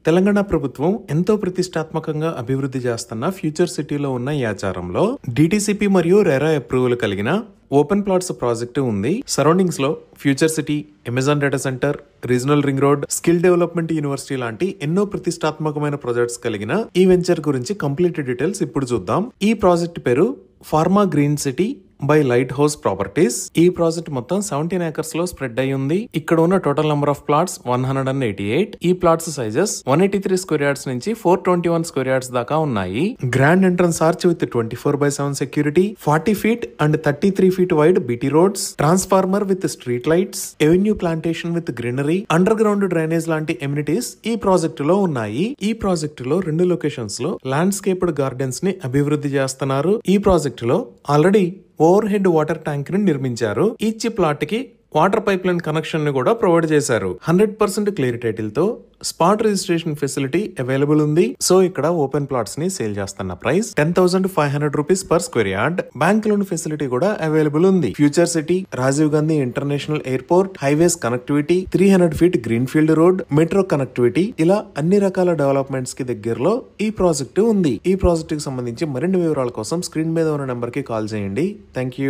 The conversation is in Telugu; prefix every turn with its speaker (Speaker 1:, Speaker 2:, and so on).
Speaker 1: తెలంగాణ ప్రభుత్వం ఎంతో ప్రతిష్టాత్మకంగా అభివృద్ధి చేస్తున్న ఫ్యూచర్ సిటీలో ఉన్న ఈ ఆచారంలో డిటిసిపి మరియు రెరా అప్రూవల్ కలిగిన ఓపెన్ ప్లాట్స్ ప్రాజెక్టు ఉంది. సరౌండింగ్స్ లో future city, Amazon data centre, regional ring road, skill development university లాంటి ఎన్నో ప్రతిష్టాత్మకమైన ప్రాజెక్ట్స్ కలిగిన ఈ వెంచర్ గురించి కంప్లీట్ డీటెయిల్స్ ఇప్పుడు చూద్దాం. ఈ ప్రాజెక్ట్ పేరు pharma green city by light house properties. ఈ ప్రాజెక్ట్ మొత్తం 17 ఏకర్స్ లో స్ప్రెడ్ అయి ఉంది. ఇక్కడ ఉన్న టోటల్ నెంబర్ ఆఫ్ ప్లాట్స్ 188. ఈ ప్లాట్స్ సైజెస్ 183 స్క్వేర్ యార్డ్స్ నుంచి 421 స్క్వేర్ యార్డ్స్ దాకా ఉన్నాయి. Grand entrance arch with 24/7 security, 40 feet and 33 feet wide BT roads, transformer with street lights, avenue plantation with greenery, under ground drainage లాంటి ఎమ్యూనిటీస్ ఈ ప్రాజెక్టు లో ఉన్నాయి. ఈ ప్రాజెక్టు లో 2 లొకేషన్స్ లో ల్యాండ్స్కేప్డ్ గార్డెన్స్ ని అభివృద్ధి చేస్తున్నారు. ఈ ప్రాజెక్టు లో already overhead water tank ని నిర్మించారు. ఈచ్ ప్లాట్ కి వాటర్ పైప్ లైన్ కనెక్షన్ ని కూడా ప్రొవైడ్ చేశారు. 100% క్లియర్ టైటిల్ తో స్పాట్ రిజిస్ట్రేషన్ ఫెసిలిటీ అవైలబుల్ ఉంది. సో ఇక్కడ ఓపెన్ ప్లాట్స్ ని సేల్ చేస్తున్న price 10,500 rupees per square yard. Bank loan facility కూడా అవైలబుల్ ఉంది. Future city, Rajiv Gandhi international airport, highways connectivity, 300 feet green field road, metro connectivity, ఇలా అన్ని రకాల డెవలప్మెంట్స్ కి దగ్గరలో ఈ ప్రాజెక్టు ఉంది. ఈ ప్రాజెక్ట్ కి సంబంధించి మరిన్ని వివరాల కోసం స్క్రీన్ మీద ఉన్న నెంబర్ కి కాల్ చేయండి. Thank you.